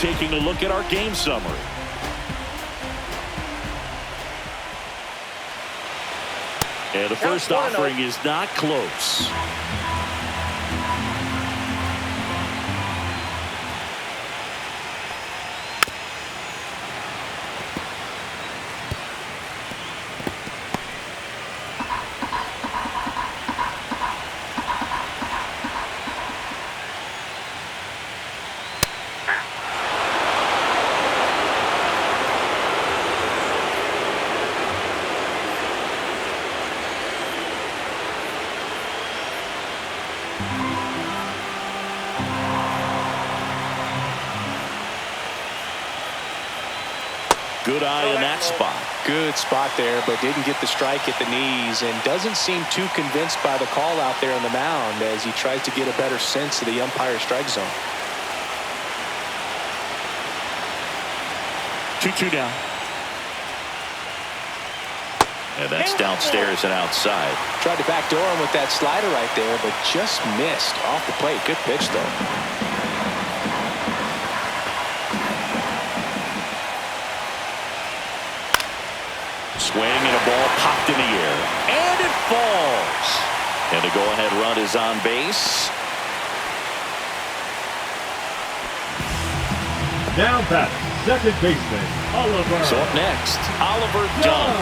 taking a look at our game summary. And the first offering is not close. Good eye in that spot. Good spot there, but didn't get the strike at the knees and doesn't seem too convinced by the call out there on the mound as he tries to get a better sense of the umpire's strike zone. 2-2 down. And that's downstairs and outside. Tried to backdoor him with that slider right there, but just missed off the plate. Good pitch, though. Swing and a ball popped in the air. And it falls. And the go-ahead run is on base. Now batting, second baseman, Oliver. So up next, Oliver Dunn.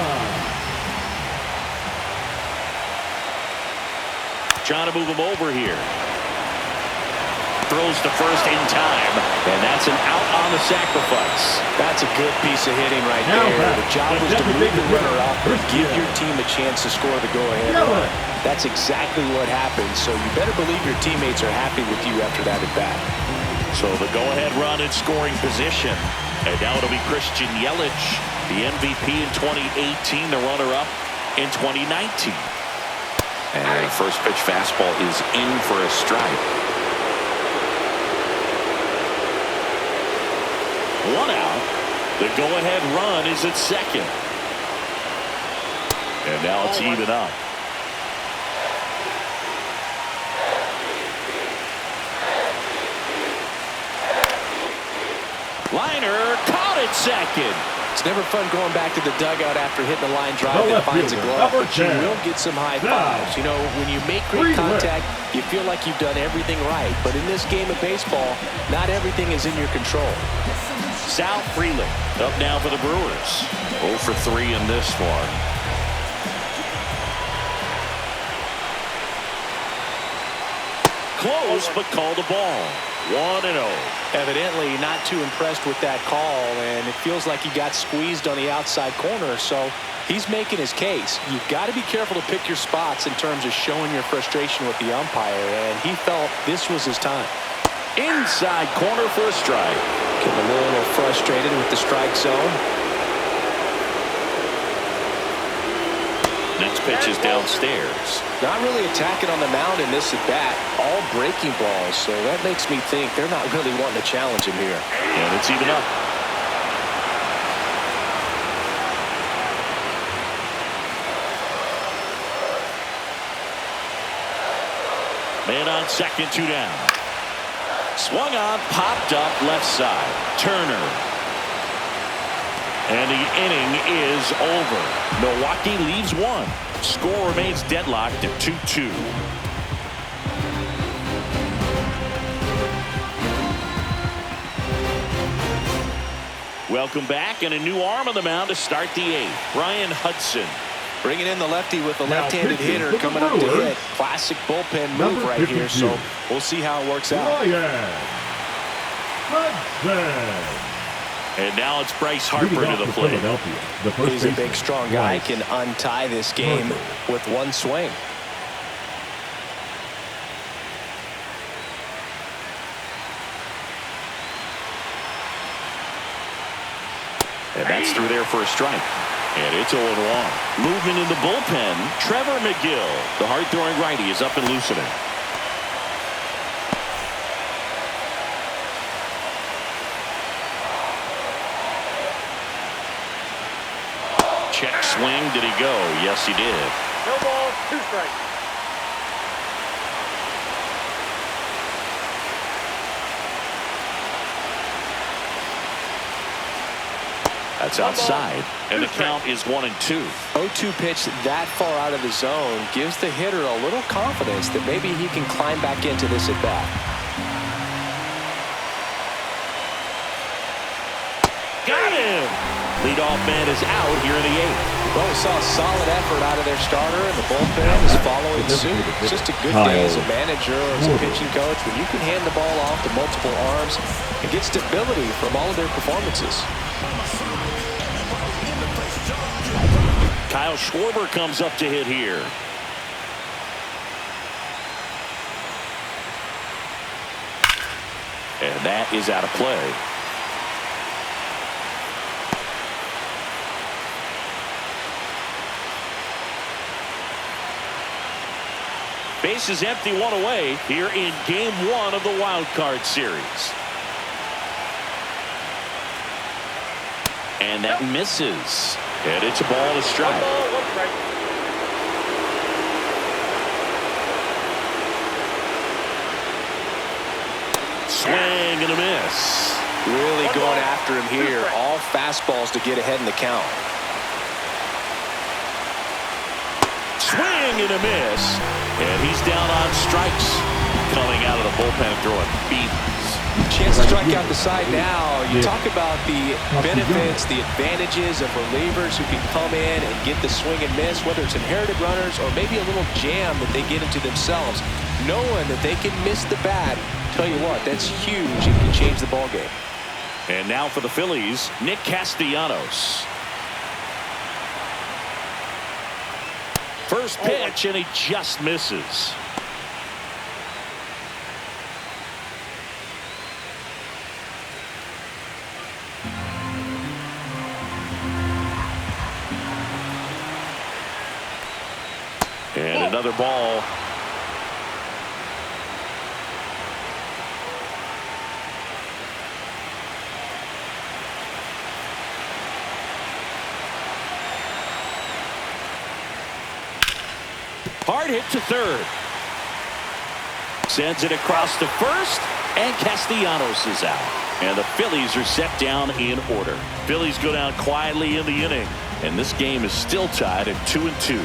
Trying to move him over here. Throws to first in time. And that's an out on the sacrifice. That's a good piece of hitting right there. The job was to move the runner up and give your team a chance to score the go-ahead run. That's exactly what happened. So you better believe your teammates are happy with you after that at bat. So the go-ahead run in scoring position. And now it'll be Christian Yelich, the MVP in 2018, the runner-up in 2019. And the first pitch fastball is in for a strike. One out. The go-ahead run is at second. And now it's even up. Liner caught at second. It's never fun going back to the dugout after hitting a line drive that finds a glove, but you will get some high fives. You know, when you make great contact, you feel like you've done everything right. But in this game of baseball, not everything is in your control. Sal Frelick up now for the Brewers. 0 for 3 in this one. Close, but called a ball. 1-0. Evidently not too impressed with that call, and it feels like he got squeezed on the outside corner, so he's making his case. You've got to be careful to pick your spots in terms of showing your frustration with the umpire, and he felt this was his time. Inside corner for a strike. Getting a little frustrated with the strike zone. Next pitch is downstairs. Not really attacking on the mound in this at bat. All breaking balls, so that makes me think they're not really wanting to challenge him here. And it's even up. Man on second, 2 down. Swung on, popped up left side. Turner. And the inning is over. Milwaukee leaves 1. Score remains deadlocked at 2-2. Welcome back, and a new arm on the mound to start the 8th. Brian Hudson. Bringing in the lefty with a left-handed hitter coming up to hit. Classic bullpen move right here, so we'll see how it works out. And now it's Bryce Harper to the plate. He's a big, strong guy. Can untie this game with one swing. And that's through there for a strike. And it's 0-1. Movement in the bullpen. Trevor McGill, the hard-throwing righty, is up and loosening. Check swing. Did he go? Yes, he did. No ball, 2 strikes. That's outside, and the count is 1-2. 0-2 pitch that far out of the zone gives the hitter a little confidence that maybe he can climb back into this at bat. Got him! Leadoff man is out here in the 8th. Well, we saw a solid effort out of their starter, and the bullpen is following suit. It's just a good day as a manager or as a pitching coach when you can hand the ball off to multiple arms and get stability from all of their performances. Kyle Schwarber comes up to hit here. And that is out of play. Base is empty, 1 away here in game 1 of the wild card series. And that misses. And it's a ball and a strike. Swing and a miss. Really going after him here. All fastballs to get ahead in the count. Swing and a miss. And he's down on strikes. Coming out of the bullpen throwing beats. Chance to strike out the side now. You talk about the benefits, the advantages of relievers who can come in and get the swing and miss, whether it's inherited runners or maybe a little jam that they get into themselves. Knowing that they can miss the bat, tell you what, that's huge. It can change the ball game. And now for the Phillies, Nick Castellanos. First pitch, and he just misses. And another ball. Hard hit to third. Sends it across to first, and Castellanos is out. And the Phillies are set down in order. Phillies go down quietly in the inning, and this game is still tied at 2-2.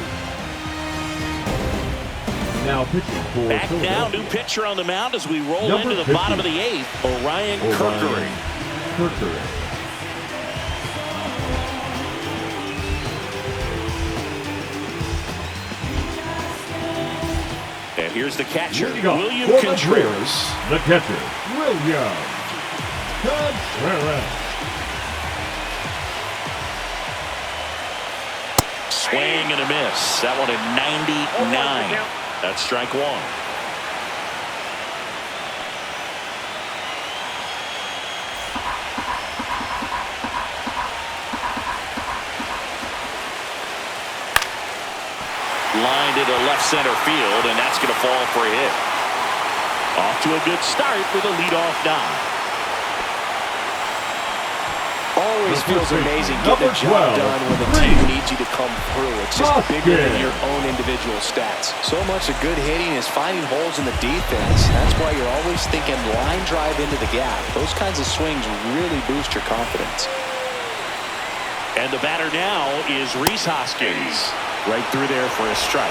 Now pitching for Back now, new pitcher on the mound as we roll into the 50. bottom of the 8th, Orion Kerkering. And here's the catcher, William Contreras. The catcher, William Contreras. Swing and a miss. That one at 99. That's strike 1. Lined into left center field, and that's going to fall for a hit. Off to a good start with a leadoff dive. Always feels amazing getting the job done when the team needs you to come through. It's just bigger than your own individual stats. So much of good hitting is finding holes in the defense. That's why you're always thinking line drive into the gap. Those kinds of swings really boost your confidence. And the batter now is Rhys Hoskins. Right through there for a strike.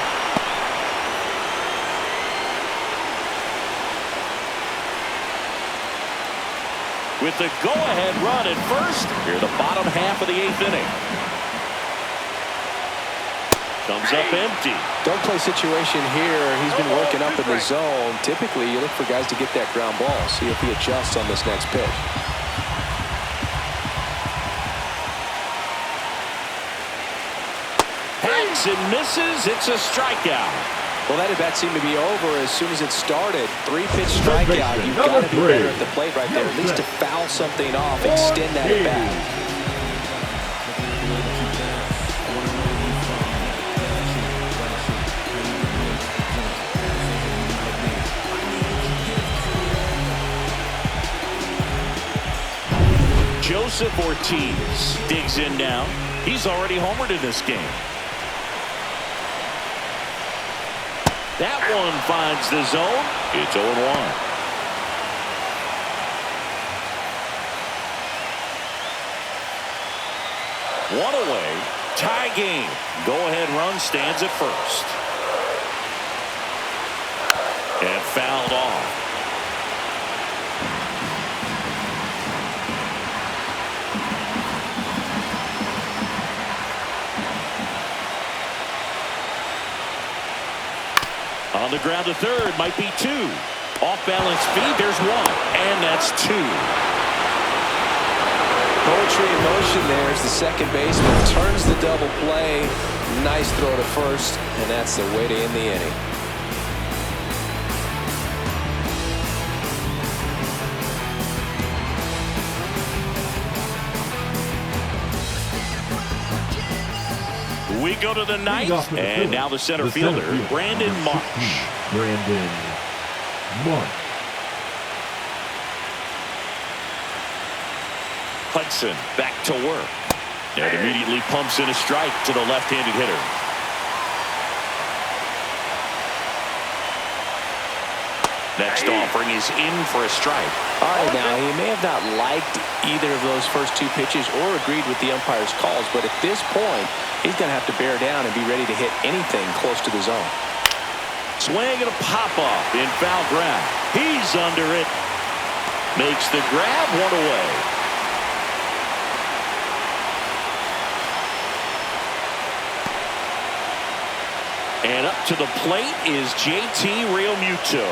With the go-ahead run at first, here the bottom half of the 8th inning. Comes up empty. Don't play situation here. He's been working up in the zone. Typically, you look for guys to get that ground ball. See if he adjusts on this next pitch. Hacks and misses. It's a strikeout. Well, that at bat seemed to be over as soon as it started. 3-pitch strikeout. You've got to be better at the plate right there. At least to foul something off, extend that at bat. Joseph Ortiz digs in now. He's already homered in this game. That one finds the zone. It's 0-1. One away. Tie game. Go-ahead run stands at first. And fouled off. On the ground to third, might be two. Off-balance feed, there's one. And that's two. Poetry in motion there as the second baseman turns the double play. Nice throw to first, and that's the way to end the inning. We go to the ninth, and now the center fielder, Brandon Marsh. Brandon Marsh. Hudson back to work. And immediately pumps in a strike to the left-handed hitter. Next offering is in for a strike. All right, now he may have not liked either of those first two pitches or agreed with the umpire's calls, but at this point, he's going to have to bear down and be ready to hit anything close to the zone. Swing and a pop-up in foul ground. He's under it. Makes the grab, one away. And up to the plate is JT Realmuto.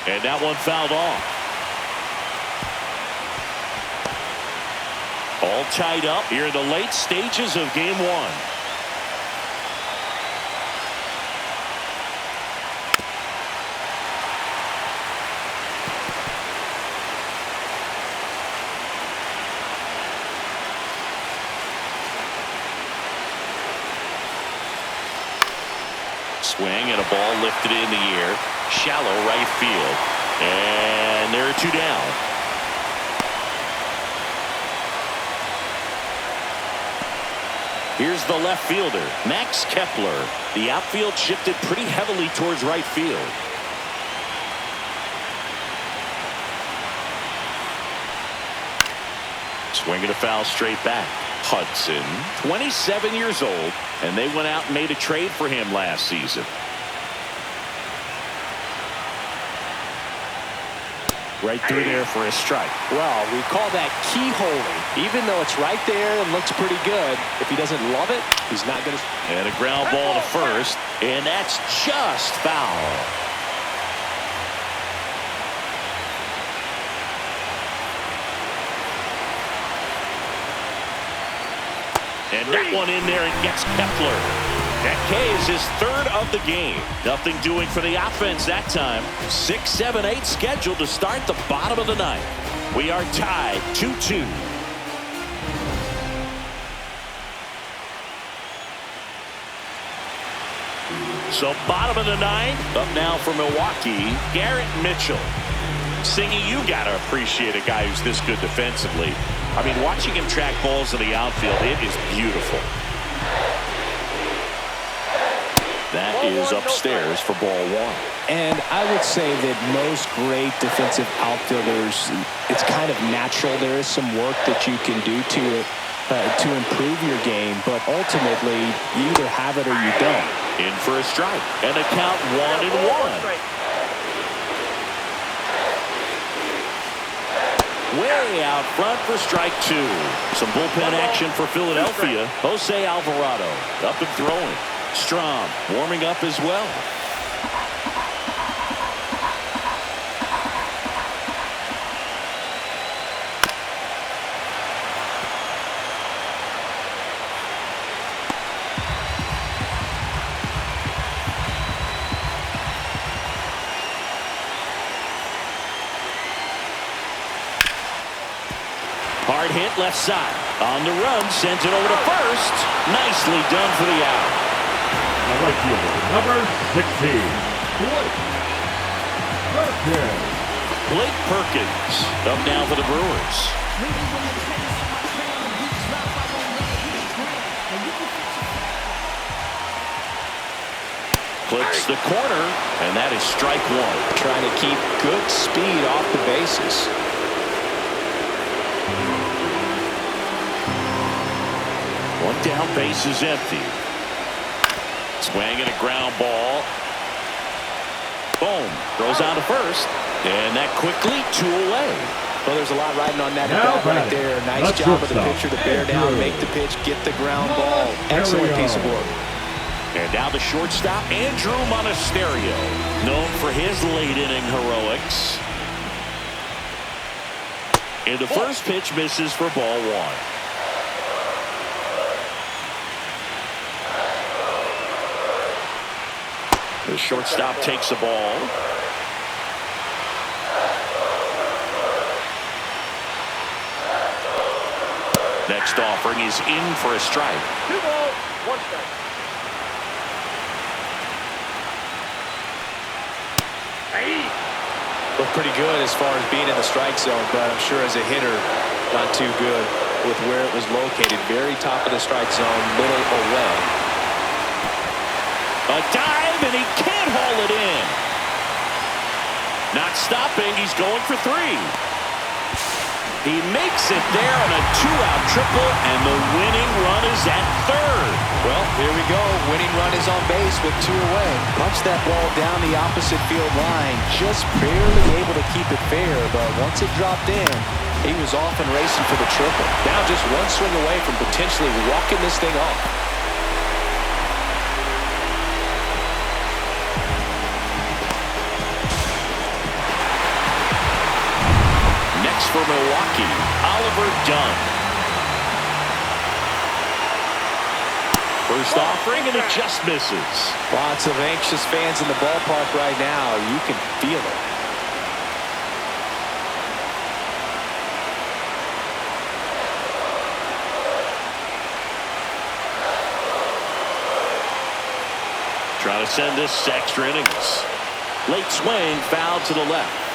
And that one fouled off. All tied up here in the late stages of game one. Swing and a ball lifted in the air. Shallow right field. And there are two down. Here's the left fielder, Max Kepler. The outfield shifted pretty heavily towards right field. Swinging a foul straight back. Hudson, 27 years old, and they went out and made a trade for him last season. Right through there for a strike. Well, we call that keyholing. Even though it's right there and looks pretty good, if he doesn't love it, he's not going to. And a ground ball to first, and that's just foul. And that one in there and gets Kepler. That K is his third of the game. Nothing doing for the offense that time. 6, 7, 8 scheduled to start the bottom of the ninth. We are tied 2-2. So bottom of the ninth, up now for Milwaukee, Garrett Mitchell. Singy, you gotta appreciate a guy who's this good defensively. I mean, watching him track balls in the outfield, it is beautiful. That is upstairs for ball one. And I would say that most great defensive outfielders, it's kind of natural. There is some work that you can do to improve your game, but ultimately, you either have it or you don't. In for a strike, and a count 1-1. Way out front for strike two. Some bullpen action for Philadelphia. Jose Alvarado up and throwing. Strom warming up as well. Hard hit left side. On the run, sends it over to first. Nicely done for the out. Right fielder, number 16, Blake Perkins. Blake Perkins up now for the Brewers. Clips the corner, and that is strike one. Trying to keep good speed off the bases. One down, base is empty. Swing and a ground ball. Boom. Throws out to first. And that quickly 2 away. Well, there's a lot riding on that Now at bat right there. Nice job of the pitcher to bear down, make the pitch, get the ground ball. Excellent piece of work. And now the shortstop, Andrew Monasterio, known for his late inning heroics. And the first pitch misses for ball one. The shortstop takes the ball. Next offering is in for a strike. 2 balls, 1 strike. Looked pretty good as far as being in the strike zone, but I'm sure as a hitter, not too good with where it was located. Very top of the strike zone, little away. A dive, and he can't haul it in. Not stopping, he's going for 3. He makes it there on a 2-out triple, and the winning run is at third. Well, here we go. Winning run is on base with 2 away. Punched that ball down the opposite field line. Just barely able to keep it fair, but once it dropped in, he was off and racing for the triple. Now just 1 swing away from potentially walking this thing off. Next for Milwaukee, Oliver Dunn. First offering, and it just misses. Lots of anxious fans in the ballpark right now. You can feel it. Trying to send this to extra innings. Late swing, foul to the left.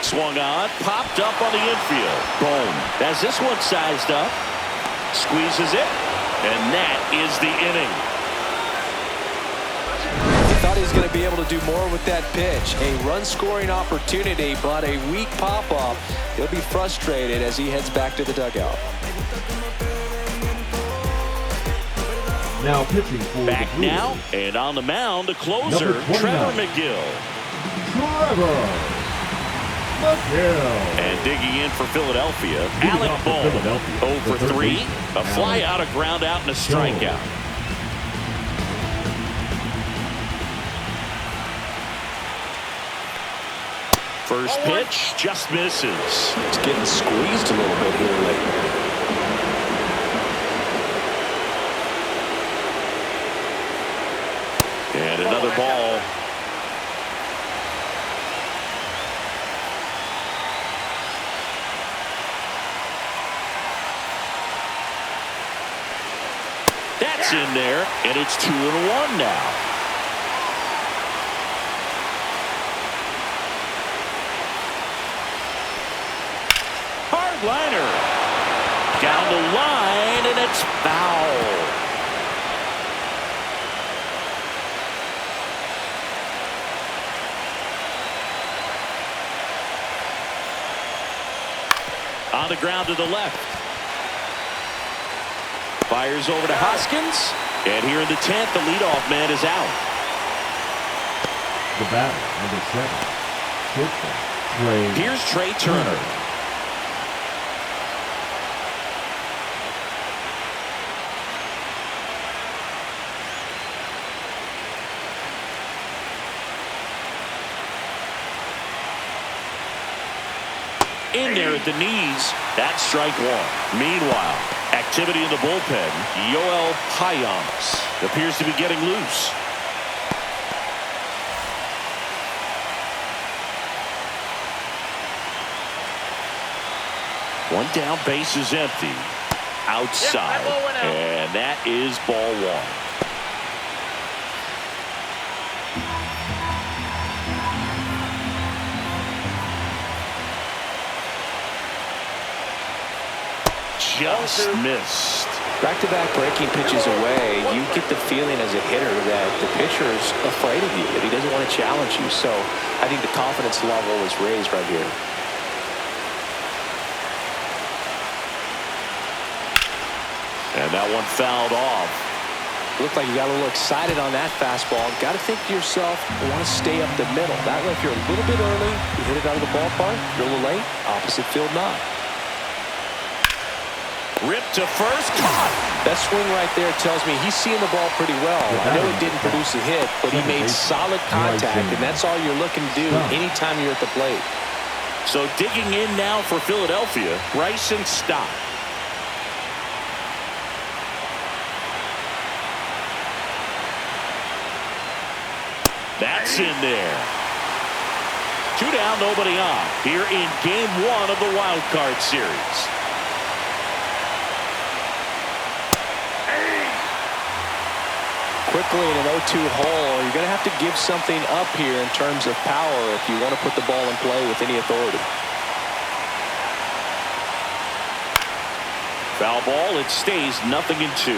Swung on, popped up on the infield. Boom. As this one sized up, squeezes it, and that is the inning. He thought he was going to be able to do more with that pitch. A run-scoring opportunity, but a weak pop-up. He'll be frustrated as he heads back to the dugout. Now pitching for Back the Brewers. now, and on the mound, the closer, Number 29. Trevor McGill. Trevor McGill. And digging in for Philadelphia, Leading Alec off for Bohm. Philadelphia, 0 for the third 3. baseman, A fly Alec out, a ground out, and a strikeout. First pitch just misses. It's getting squeezed a little bit here lately. And another ball. That's in there, and it's 2-1 now. Hard liner. Down the line, and it's foul. On the ground to the left. Fires over to Hoskins. And here in the 10th, the leadoff man is out. The batter, number 7, shortstop, Trey. Here's Trey Turner. In there at the knees. That's strike 1. Meanwhile, activity in the bullpen. Yoel Payamps appears to be getting loose. One down, base is empty. Outside. And that is ball 1. just missed. Back-to-back breaking pitches away, you get the feeling as a hitter that the pitcher's afraid of you, that he doesn't want to challenge you. So I think the confidence level is raised right here. And that one fouled off. Looked like you got a little excited on that fastball. Got to think to yourself, you want to stay up the middle. That way, if you're a little bit early, you hit it out of the ballpark. You're a little late, opposite field not. Ripped to first, caught. That swing right there tells me he's seeing the ball pretty well. I know it didn't produce a hit, but he made solid contact, and that's all you're looking to do anytime you're at the plate. So digging in now for Philadelphia, Bryson Stott. That's in there. 2 down, nobody on. Here in game 1 of the wild card series. Quickly in an 0-2 hole, you're going to have to give something up here in terms of power if you want to put the ball in play with any authority. Foul ball, it stays 0-2.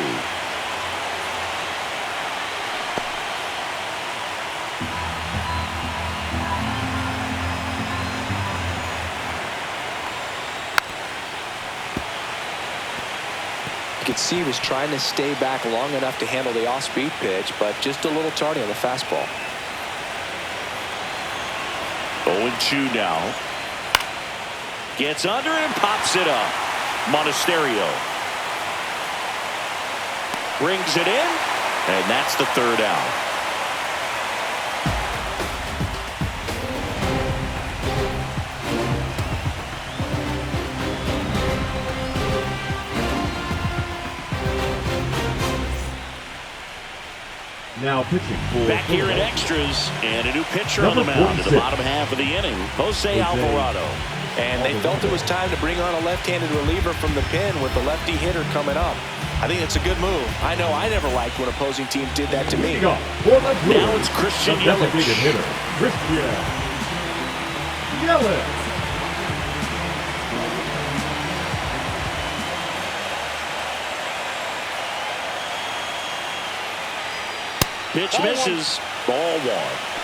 You could see he was trying to stay back long enough to handle the off-speed pitch, but just a little tardy on the fastball. 0-2 now. Gets under and pops it up. Monasterio brings it in, and that's the 3rd out. Now pitching for Back here in extras, and a new pitcher on the mound in the bottom half of the inning, Jose Alvarado. And they felt it was time to bring on a left-handed reliever from the pen with the lefty hitter coming up. I think it's a good move. I know I never liked when opposing teams did that to me. Now it's Christian Yelich. Hitter, Christian Yelich. Pitch misses. Ball 1.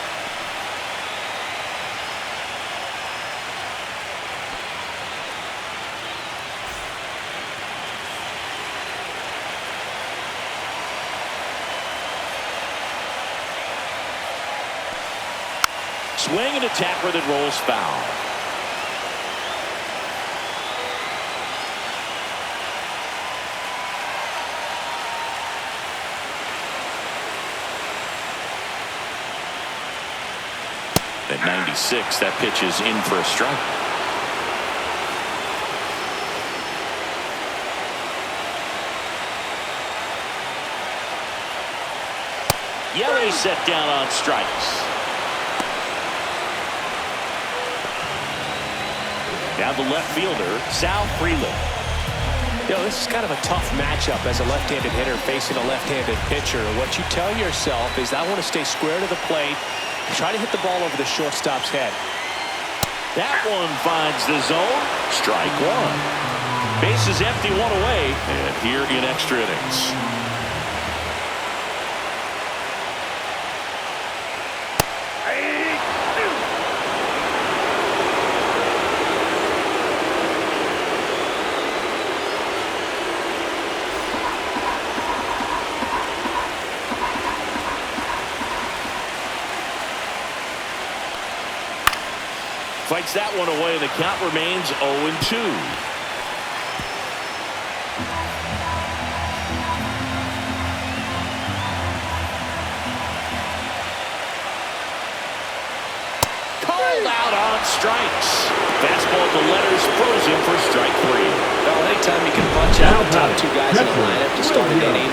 Swing and a tapper that rolls foul. At 96, that pitch is in for a strike. Yelich set down on strikes. Now the left fielder, Sal Freeland. You know, this is kind of a tough matchup as a left-handed hitter facing a left-handed pitcher. What you tell yourself is, I want to stay square to the plate, try to hit the ball over the shortstop's head. That one finds the zone. Strike 1. Bases empty, 1 away, and here in extra innings. Fights that one away. The count remains 0-2. Called out on strikes. Fastball at the letters, frozen for strike 3. Well, anytime you can punch out the top 2 guys in the lineup to start an inning,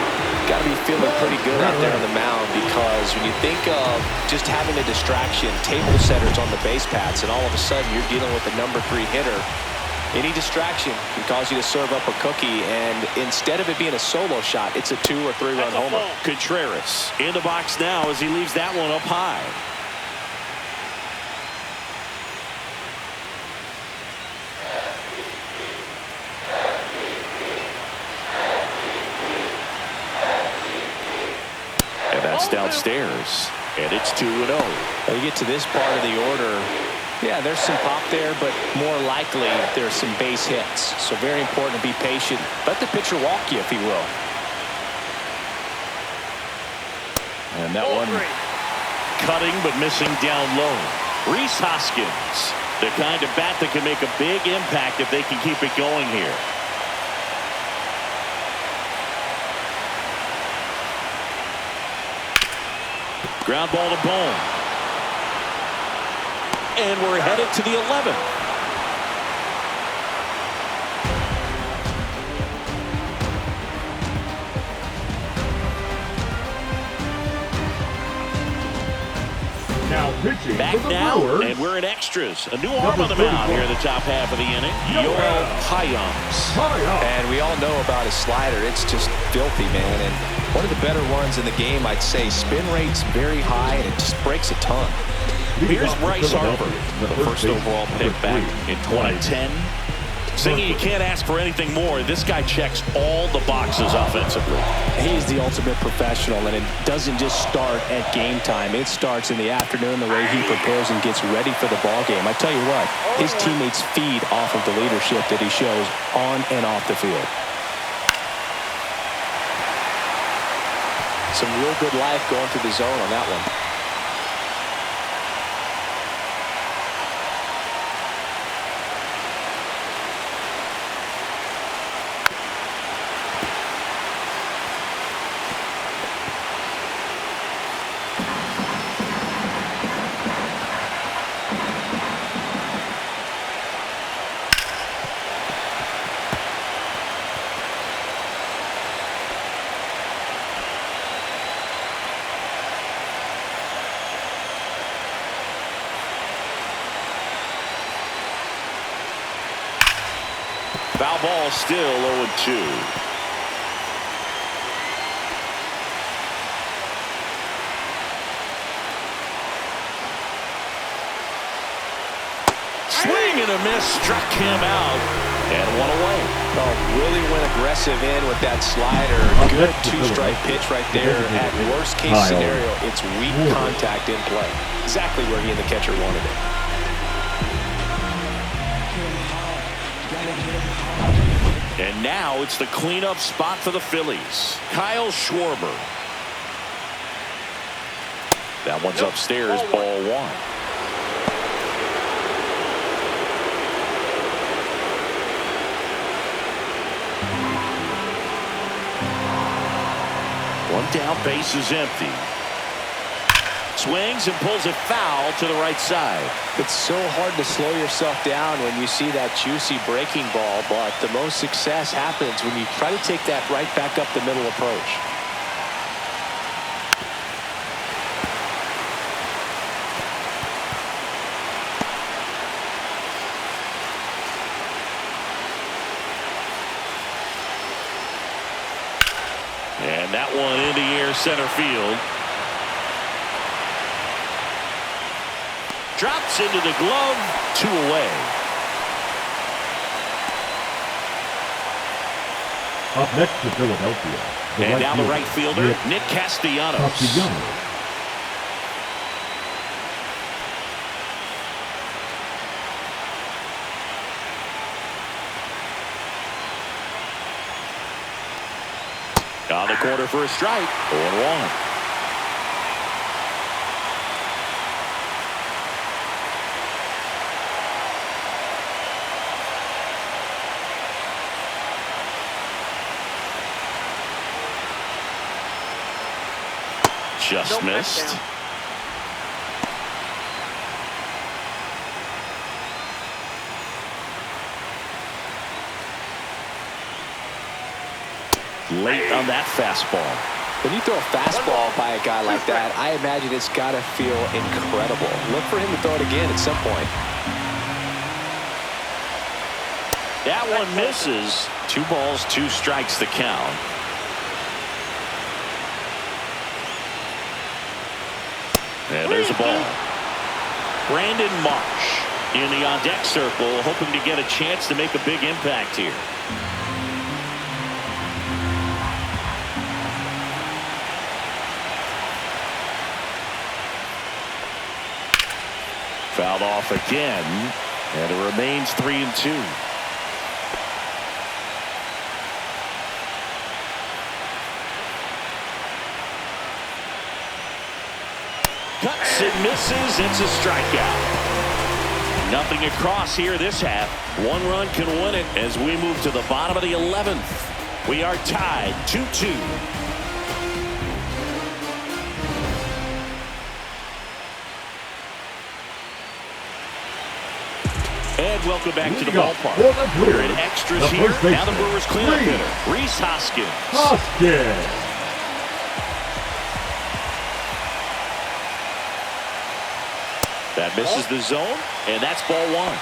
got to be feeling pretty good out there on the mound, because when you think of just having a distraction, table setters on the base paths, and all of a sudden you're dealing with the number 3 hitter, any distraction can cause you to serve up a cookie, and instead of it being a solo shot, it's a 2 or 3 run homer. Contreras in the box now as he leaves that one up high. downstairs. And it's 2-0. When you get to this part of the order, yeah, there's some pop there, but more likely there's some base hits. So very important to be patient. Let the pitcher walk you, if he will. And that one cutting but missing down low. Rhys Hoskins, the kind of bat that can make a big impact if they can keep it going here. Ground ball to Bone. And we're headed to the 11th. Now pitching Back for the now, Brewers. and we're in extras. A new arm on the mound here in the top half of the inning. Yoel Payams. And we all know about his slider. It's just filthy, man. And one of the better ones in the game, I'd say. Spin rate's very high, and it just breaks a ton. Here's Bryce Harper, the first overall pick back in 2010. Singing, you can't ask for anything more. This guy checks all the boxes offensively. He's the ultimate professional, and it doesn't just start at game time. It starts in the afternoon, the way he prepares and gets ready for the ball game. I tell you what, his teammates feed off of the leadership that he shows on and off the field. Some real good life going through the zone on that one. Foul ball, still 0-2. Swing and a miss, struck him out, and one away. Oh, really went aggressive in with that slider. Good two-strike pitch right there. At worst case scenario, it's weak contact in play. Exactly where he and the catcher wanted it. And now it's the cleanup spot for the Phillies. Kyle Schwarber. That one's upstairs, ball one. One down, base is empty. Swings and pulls it foul to the right side. It's so hard to slow yourself down when you see that juicy breaking ball, but the most success happens when you try to take that right back up the middle approach. And that one in the air, center field. Drops into the glove, 2 away. Up next to Philadelphia. And down the right fielder, Nick Castellanos. On the corner for a strike, 0-1. Just missed. Late on that fastball. When you throw a fastball by a guy like that, I imagine it's got to feel incredible. Look for him to throw it again at some point. That one misses. 2 balls, 2 strikes the count. And there's a ball. Brandon Marsh in the on-deck circle, hoping to get a chance to make a big impact here. Fouled off again, and it remains 3-2. Cuts and misses. It's a strikeout. Nothing across here this half. One run can win it as we move to the bottom of the 11th. We are tied 2-2. And welcome back to the ballpark. We're in extras here. Now the Brewers cleanup hitter, Rhys Hoskins. That misses the zone, and that's ball one.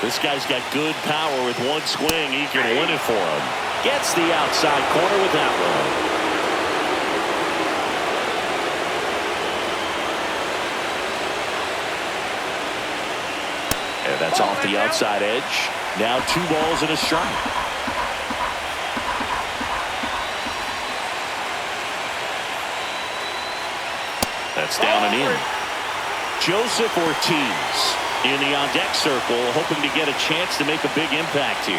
This guy's got good power with one swing. He can win it for him. Gets the outside corner with that one. And that's off the outside edge. Now 2 balls and a strike. That's down and in. Joseph Ortiz in the on-deck circle, hoping to get a chance to make a big impact here.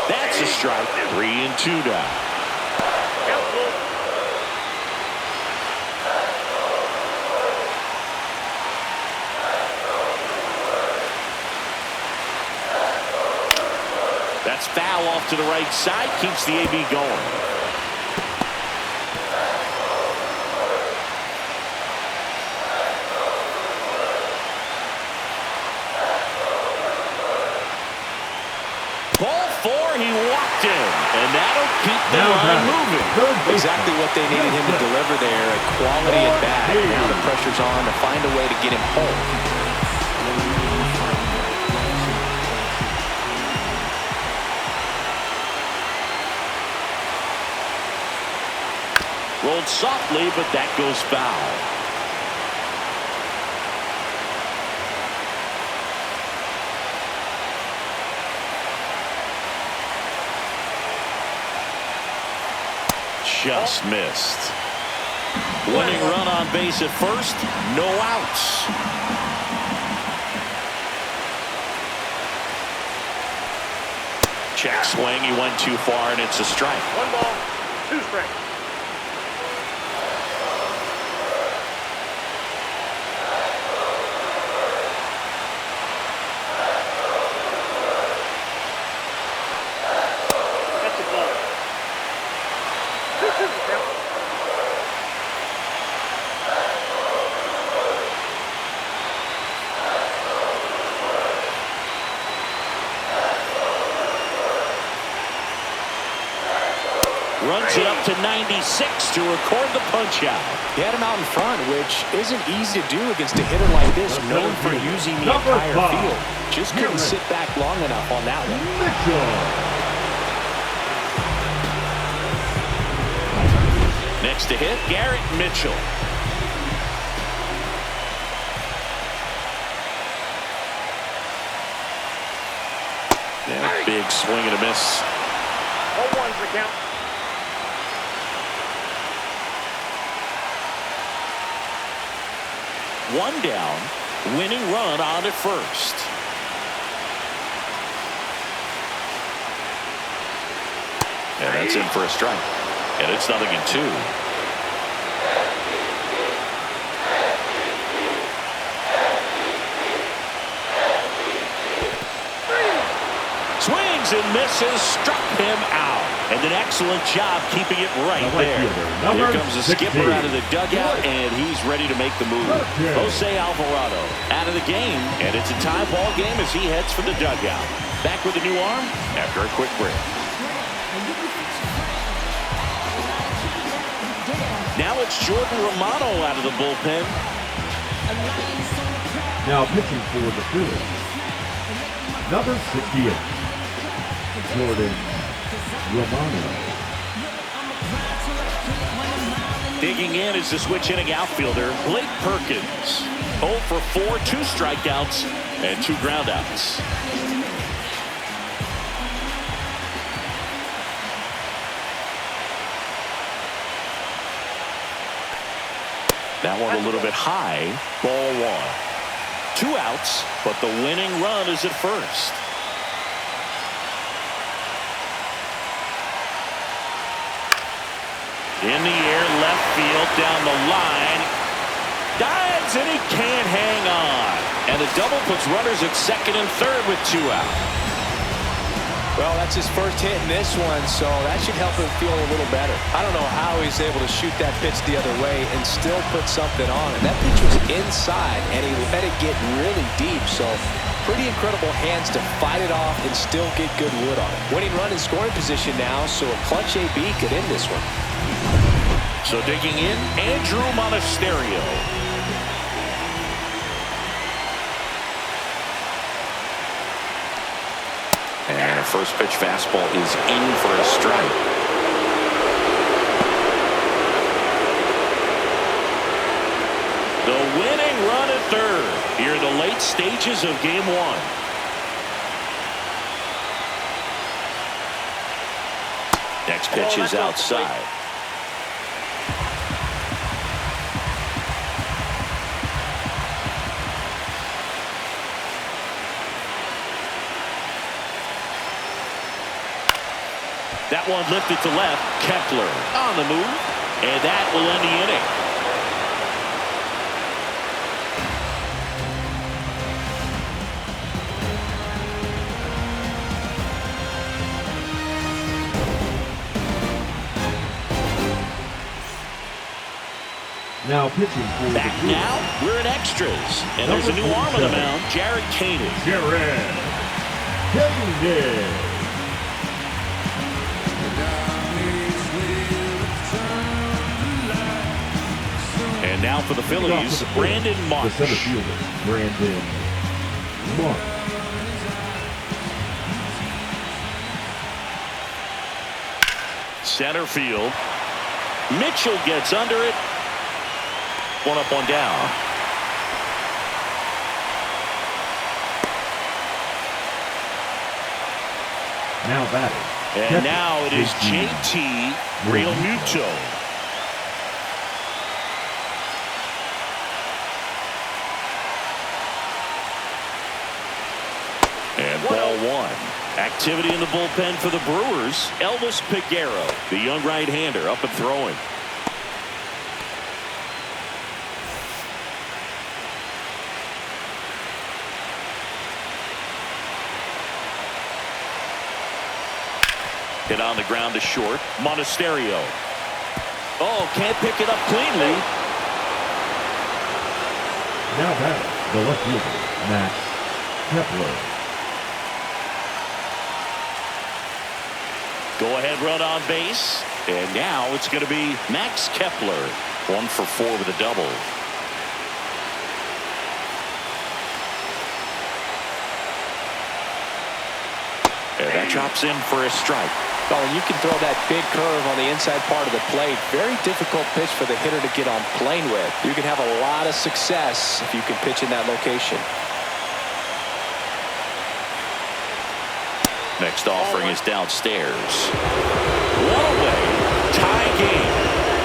That's a strike. 3-2 now. That's foul off to the right side. Keeps the AB going. Ball 4, he walked in, and that'll keep the line moving. Exactly what they needed him to deliver there. A quality at bat. Now the pressure's on to find a way to get him home. Rolled softly, but that goes foul. Just missed. Winning run on base at first. No outs. Check swing. He went too far, and it's a strike. 1 ball, 2 strikes. Runs it up to 96 to record the punch out. He had him out in front, which isn't easy to do against a hitter like this, known for using the entire field. Just couldn't sit back long enough on that one. Next to hit, Garrett Mitchell. And a big swing and a miss. 0-1's the count. One down, winning run on at first. And that's in for a strike. And it's 0-2. Swings and misses, struck him out. And an excellent job keeping it right there. Here comes the skipper out of the dugout, and he's ready to make the move. Jose Alvarado out of the game, and it's a tie ball game as he heads for the dugout. Back with a new arm after a quick break. Now it's Jordan Romano out of the bullpen. Now pitching for the Phillies, number 68, Jordan Romano. Digging in is the switch hitting outfielder, Blake Perkins. 0 for 4, 2 strikeouts, and 2 groundouts. That one a little bit high. Ball 1. 2 outs, but the winning run is at first. In the air, left field, down the line. Dives, and he can't hang on. And a double puts runners at second and third with 2 out. Well, that's his first hit in this one, so that should help him feel a little better. I don't know how he's able to shoot that pitch the other way and still put something on it. That pitch was inside, and he let it get really deep, so pretty incredible hands to fight it off and still get good wood on it. Winning run in scoring position now, so a clutch AB could end this one. So digging in, Andrew Monasterio. And a first pitch fastball is in for a strike. The winning run at third here in the late stages of game 1. Next pitch is outside. That one lifted to left. Kepler on the move, and that will end the inning. Now pitching for Back the now, we're in extras, and there's a new arm on the mound, Jared Koenig. Jared Koenig. And now for the Phillies, Brandon Marsh. The center fielder, Brandon Marsh. Center field. Mitchell gets under it. 1 up, 1 down. Now batting. And now it is JT Realmuto. And ball 1. Activity in the bullpen for the Brewers. Elvis Peguero, the young right-hander, up and throwing. Hit on the ground to short. Monasterio. Oh, can't pick it up cleanly. Now batting, the left fielder, Max Kepler. Go ahead run on base. And now it's going to be Max Kepler. 1 for 4 with a double. And that drops in for a strike. Oh, and you can throw that big curve on the inside part of the plate. Very difficult pitch for the hitter to get on plane with. You can have a lot of success if you can pitch in that location. Next offering is downstairs. One away. Tie game.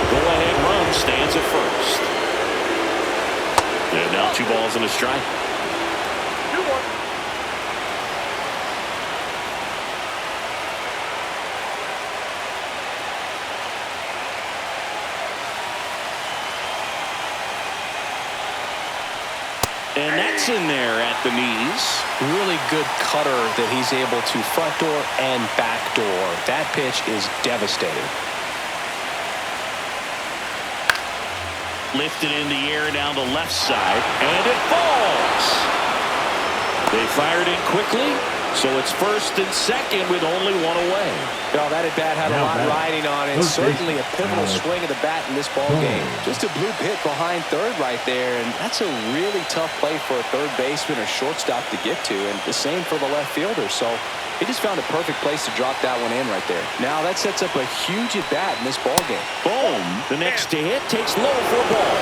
Go-ahead run stands at first. And now 2 balls and a strike. 2-1. And that's in there at the knees. Really good cutter that he's able to front door and back door. That pitch is devastating. Lifted in the air down the left side, and it falls. They fired in quickly, So it's first and second with only one away. Well, that at bat had a Now lot batting. riding on it. First Certainly a baseman, pivotal Alex. swing of the bat in this ball game. Just a bloop hit behind third right there, and that's a really tough play for a third baseman or shortstop to get to, and the same for the left fielder. So he just found a perfect place to drop that one in right there. Now that sets up a huge at bat in this ball game. Boom. The next to hit takes low for a ball.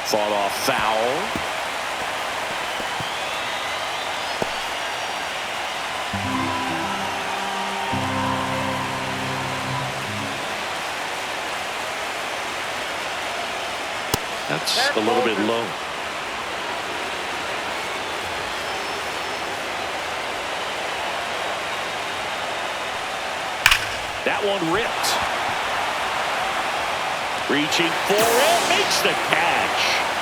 Fought off foul. That's a little bit low. That one ripped. Reaching for it, makes the catch.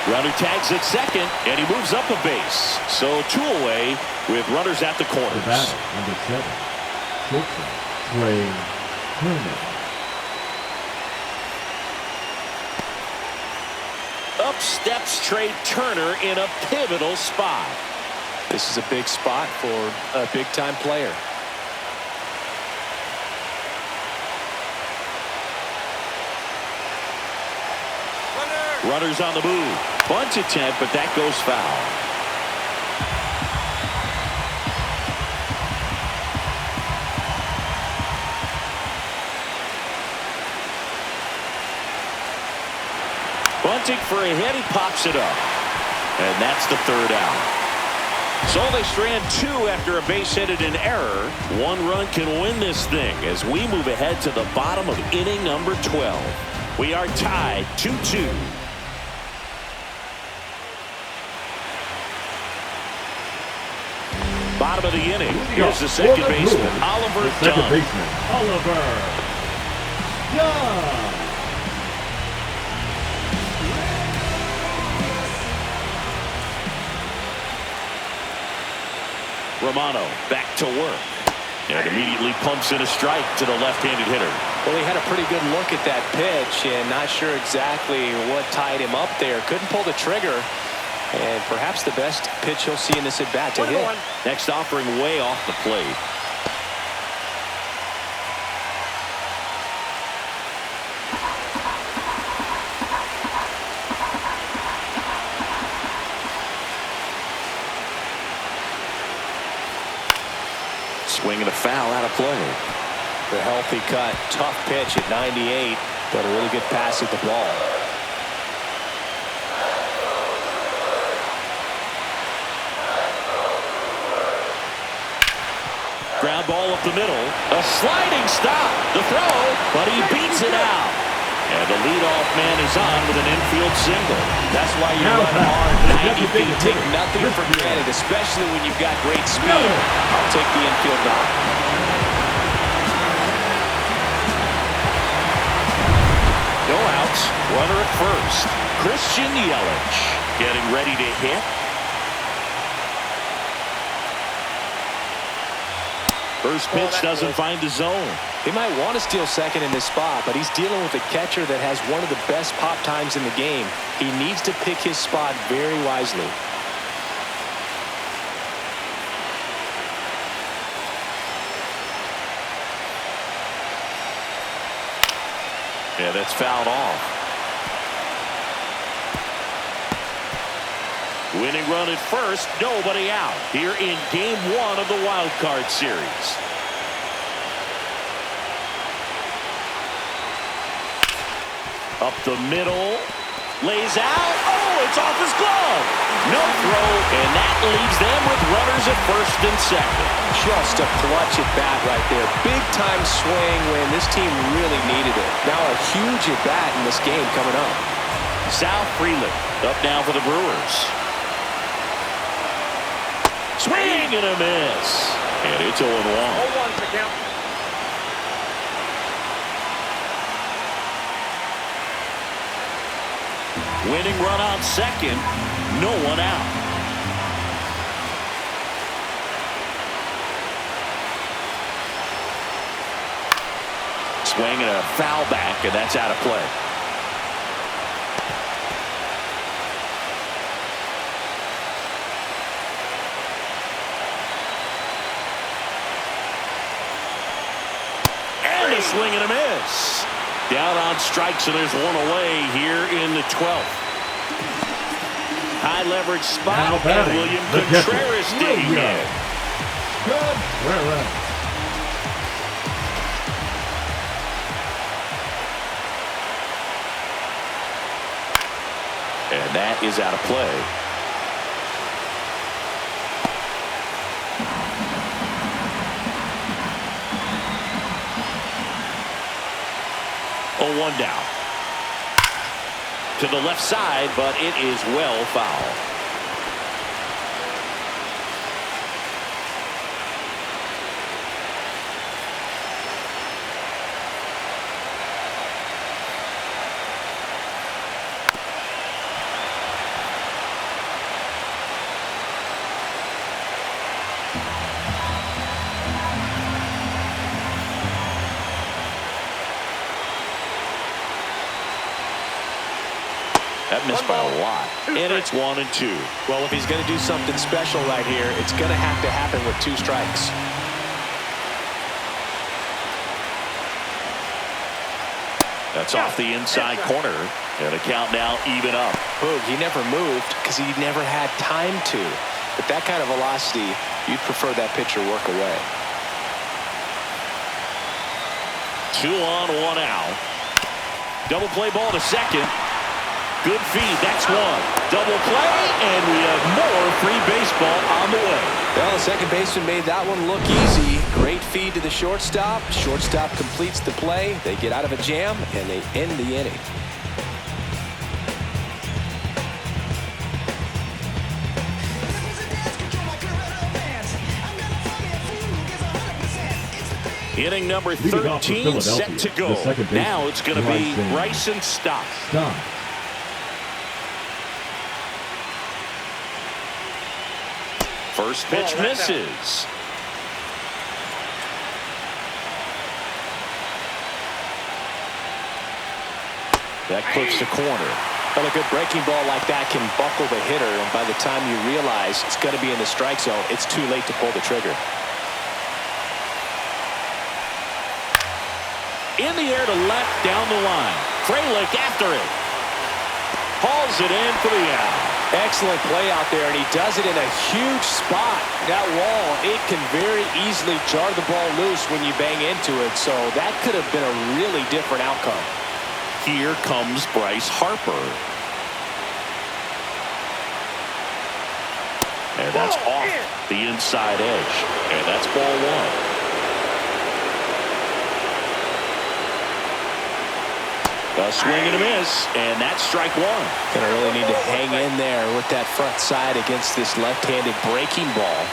Runner tags at second, and he moves up a base. So 2 away with runners at the The corners. batter, number 7, shortstop, Trey Turner. Up steps Trey Turner in a pivotal spot. This is a big spot for a big-time player. Runners on the move. Bunt attempt, but that goes foul. Bunting for a hit, he pops it up. And that's the third out. So they strand 2 after a base hit and an error. 1 run can win this thing as we move ahead to the bottom of inning number 12. We are tied 2-2. Bottom of the inning. Here's the second baseman, Oliver The second Dunn. baseman, Oliver Dunn. Romano back to work. And immediately pumps in a strike to the left-handed hitter. Well, he had a pretty good look at that pitch and not sure exactly what tied him up there. Couldn't pull the trigger. And perhaps the best pitch he'll see in this at-bat to hit. Next offering way off the plate. Swing and a foul out of play. The healthy cut, tough pitch at 98, but a really good pass at the ball. Ground ball up the middle. A sliding stop. The throw, but he beats it out. And the leadoff man is on with an infield single. That's why you Now run back. hard. 90 The feet. Take hitter, nothing for Christian. granted, especially when you've got great speed. I'll take the infield knock. No outs. Runner at first. Christian Yelich getting ready to hit. First pitch doesn't find the zone. He might want to steal second in this spot, but he's dealing with a catcher that has one of the best pop times in the game. He needs to pick his spot very wisely. Yeah, that's fouled off. Winning run at first, nobody out here in game 1 of the wild card series. Up the middle, lays out. Oh, it's off his glove. No throw, and that leaves them with runners at first and second. Just a clutch at bat right there. Big time swing when this team really needed it. Now a huge at bat in this game coming up. Sal Freeland up now for the Brewers. Swing and a miss. And it's 0-1. 0-1 to count. Winning run on second. No one out. swing and a foul back, and that's out of play. And a swing and a miss. Down on strikes, and there's one away here in the 12th. High leverage spot, and William Contreras digging in. Contreras. And that is out of play. Oh, 1 down. To the left side, but it is well foul. That missed by a lot. And it's 1 and 2. Well, if he's going to do something special right here, it's going to have to happen with 2 strikes. That's off the inside corner. And the count now even up. Boog, he never moved because he never had time to. But that kind of velocity, you'd prefer that pitcher work away. 2 on, 1 out. Double play ball to second. Good feed. That's 1. Double play, and we have more free baseball on the way. Well, the second baseman made that one look easy. Great feed to the shortstop. Shortstop completes the play. They get out of a jam, and they end the inning. Inning number 13 set to go. Now it's going to be Bryson Stott. First pitch misses. That clips the corner. Well, a good breaking ball like that can buckle the hitter, and by the time you realize it's going to be in the strike zone, it's too late to pull the trigger. In the air to left, down the line. Frelick after it. Hauls it in for the out. Excellent play out there, and he does it in a huge spot. That wall, it can very easily jar the ball loose when you bang into it, so that could have been a really different outcome. Here comes Bryce Harper. And that's off the inside edge. And that's ball 1. A swing and a miss, and that's strike 1. Gonna really need to hang in there with that front side against this left-handed breaking ball.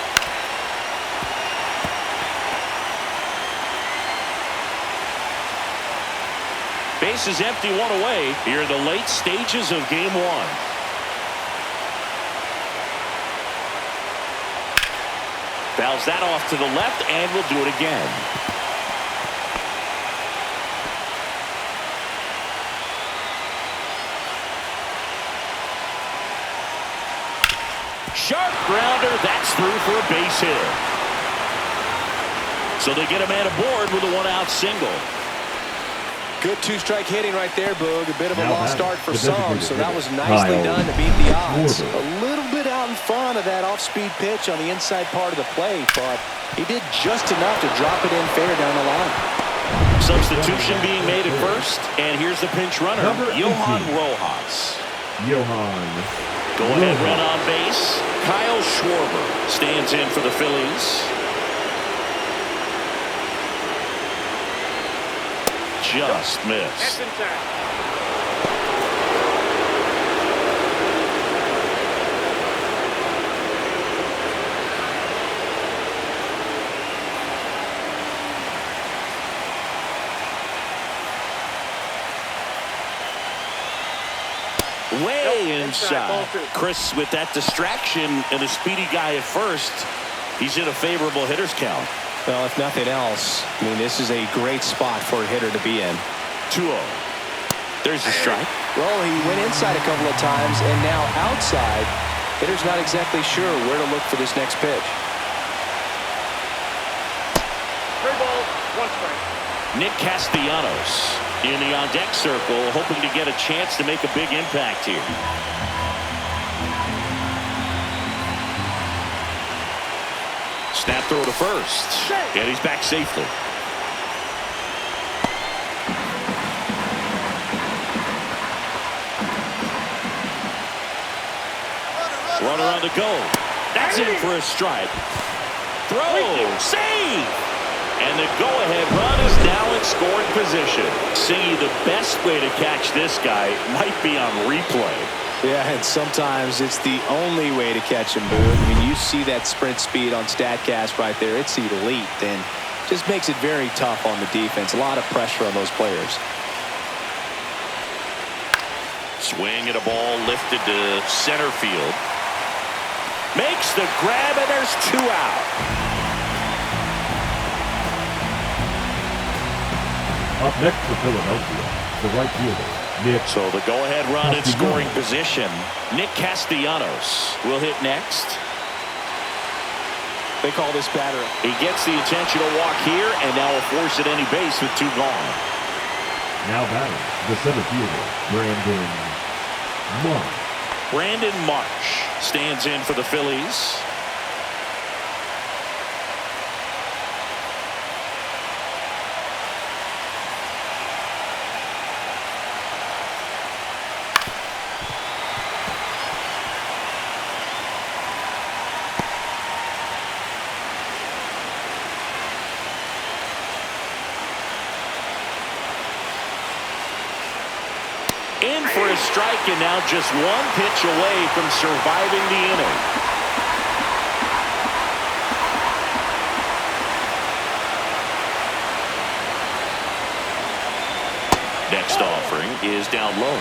Base is empty, 1 away here in the late stages of game 1. Fouls that off to the left, and we'll do it again. Sharp grounder, that's through for a base hit. So they get a man aboard with a 1-out single. Good 2-strike hitting right there, Boog. A bit of a Now lost start for the some, so that was nicely done to beat the odds. A little bit out in front of that off-speed pitch on the inside part of the plate, but he did just enough to drop it in fair down the line. Substitution being made at first, and here's the pinch runner, Johan Rojas. Go ahead, run on base. Kyle Schwarber stands in for the Phillies. Just missed. Way inside. Chris with that distraction and a speedy guy at first. He's in a favorable hitter's count. Well, if nothing else, I mean, this is a great spot for a hitter to be in. 2-0. There's the strike. Well, he went inside a couple of times, and now outside. Hitter's not exactly sure where to look for this next pitch. 3 balls, 1 strike. Nick Castellanos in the on-deck circle, hoping to get a chance to make a big impact here. Snap throw to first, and he's back safely. Runner on the go. That's in for a strike. Throw, save! And the go-ahead run is now in scoring position. See, the best way to catch this guy might be on replay. Yeah, and sometimes it's the only way to catch him, Boone. I mean, you see that sprint speed on StatCast right there. It's elite, and just makes it very tough on the defense. A lot of pressure on those players. Swing at a ball lifted to center field. Makes the grab, and there's 2 out. Up next for Philadelphia, the right fielder, Nick. So the go-ahead run in scoring position. Nick Castellanos will hit next. They call this batter. He gets the intentional walk here, and now will force at any base with 2 gone. Now batting, the center fielder, Brandon Marsh. Brandon Marsh stands in for the Phillies. In for a strike, and now just 1 pitch away from surviving the inning. Next offering is down low.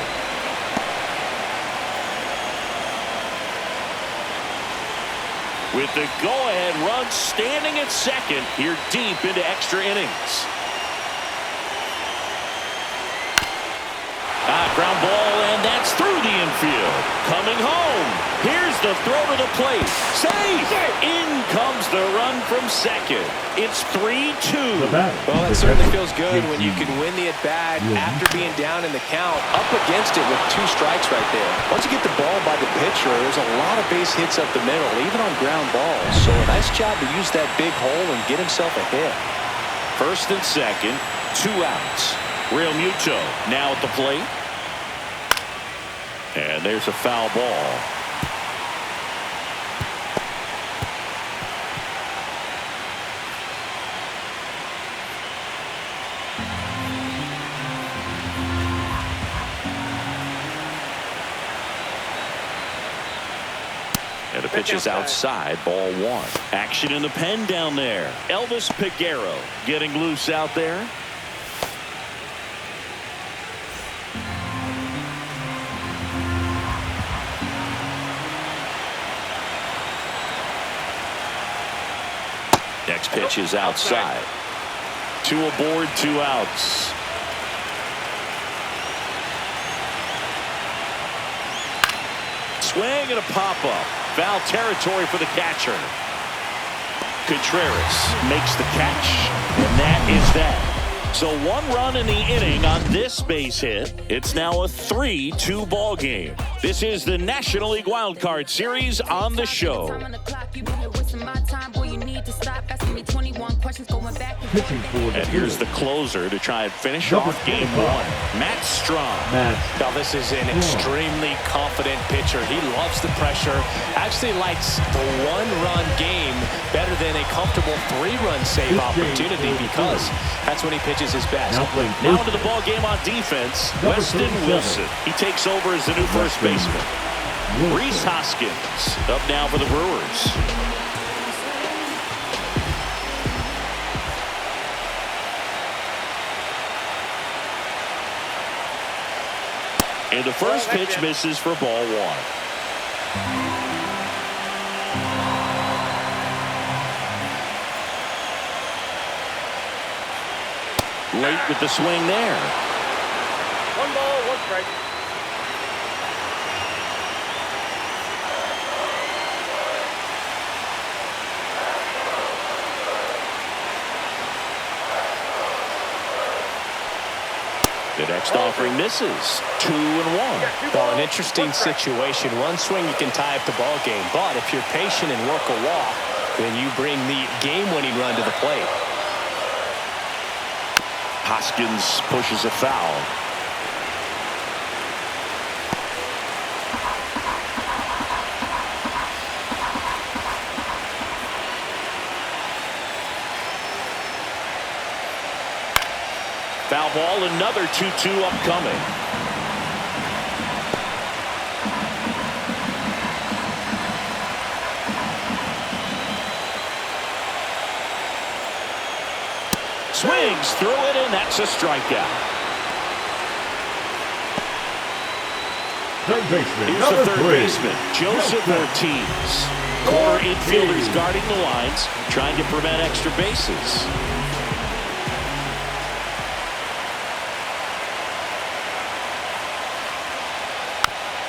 With the go-ahead run standing at second, here deep into extra innings. Ground ball, and that's through the infield. Coming home. Here's the throw to the plate. Safe! In comes the run from second. It's 3-2. Well, that certainly feels good when you can win the at-bat after being down in the count, up against it with 2 strikes right there. Once you get the ball by the pitcher, there's a lot of base hits up the middle, even on ground balls. So a nice job to use that big hole and get himself a hit. First and second, 2 outs. Real Muto now at the plate. And there's a foul ball. And the pitch is outside, ball 1. Action in the pen down there. Elvis Peguero getting loose out there. Next pitch is outside. 2 aboard, 2 outs. Swing and a pop-up. Foul territory for the catcher. Contreras makes the catch, and that is that. So 1 run in the inning on this base hit. It's now a 3-2 ball game. This is the National League Wild Card Series on the show. And here's the closer to try and finish off game 1. Matt Strong. Now this is an extremely confident pitcher. He loves the pressure. Actually likes the 1-run game better than a comfortable 3-run save opportunity because that's when he pitches his best. Now into the ball game on defense, Weston Wilson. He takes over as the new first baseman. Rhys Hoskins up now for the Brewers. And the first pitch misses for ball 1. late with the swing there. 1 ball, 1 strike. The next offering misses. 2-1. Well, an interesting situation. One swing, you can tie up the ball game. But if you're patient and work a walk, then you bring the game-winning run to the plate. Hoskins pushes a foul. Foul ball, another 2-2 upcoming. Swings through it, and that's a strikeout. Third baseman, Here's number the third 3. baseman, Joseph Ortiz. Corner infielders guarding the lines, trying to prevent extra bases.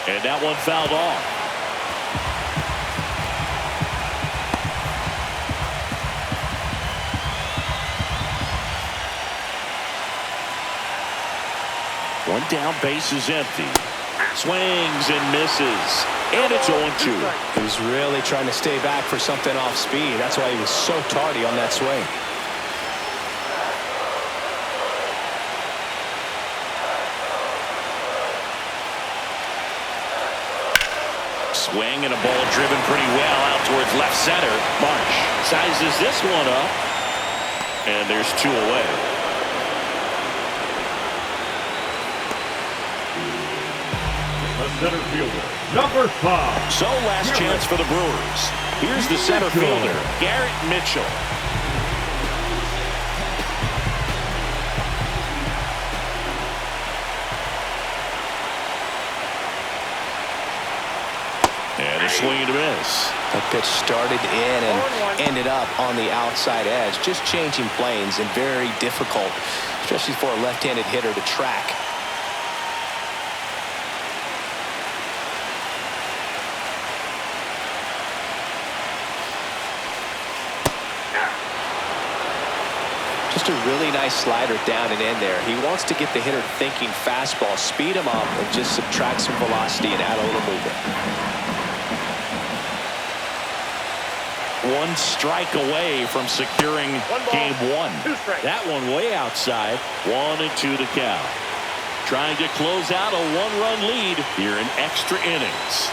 And that one fouled off. One down, base is empty. Swings and misses. And it's 0-2. He was really trying to stay back for something off speed. That's why he was so tardy on that swing. Swing and a ball driven pretty well out towards left center. Marsh sizes this one up. And there's 2 away. The center fielder, number 5. So last chance for the Brewers. Here's the center fielder, Garrett Mitchell. And a swing and a miss. That pitch started in and ended up on the outside edge. Just changing planes and very difficult, especially for a left-handed hitter to track. Just a really nice slider down and in there. He wants to get the hitter thinking fastball, speed him up, and just subtract some velocity and add a little movement. One strike away from securing game 1. That one way outside. 1-2 the count. Trying to close out a 1-run lead here in extra innings.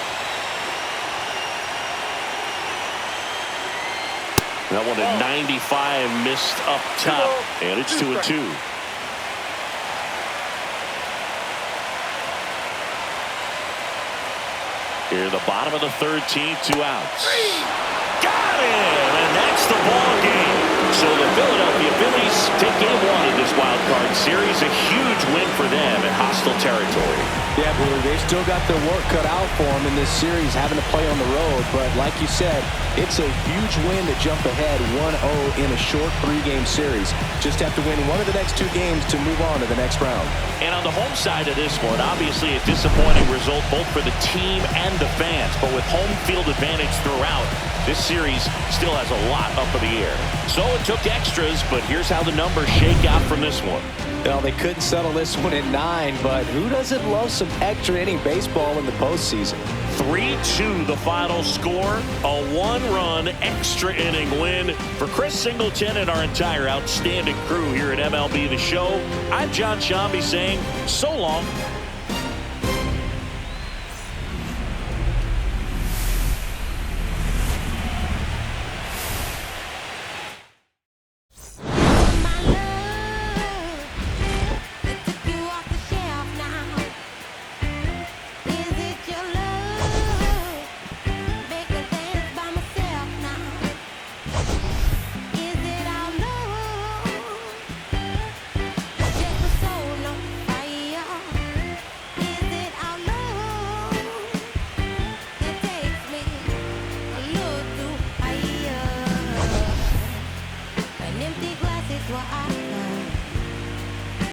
That one at 95 missed up top, and it's 2-2. Here the bottom of the 13th, 2 outs. Got him, and that's the ball game. So the Philadelphia Phillies take game 1 of this wild card series. A huge win for them in hostile territory. Yeah, Brewer, they've still got their work cut out for them in this series, having to play on the road. But like you said, it's a huge win to jump ahead 1-0 in a short 3-game series. Just have to win one of the next 2 games to move on to the next round. And on the home side of this one, obviously a disappointing result both for the team and the fans. But with home field advantage throughout, this series still has a lot up in the air. So it took extras, but here's how the numbers shake out from this one. Well, they couldn't settle this one at 9, but who doesn't love some extra inning baseball in the postseason? 3-2 the final score. A 1-run extra inning win for Chris Singleton and our entire outstanding crew here at MLB The Show. I'm John Shambi saying so long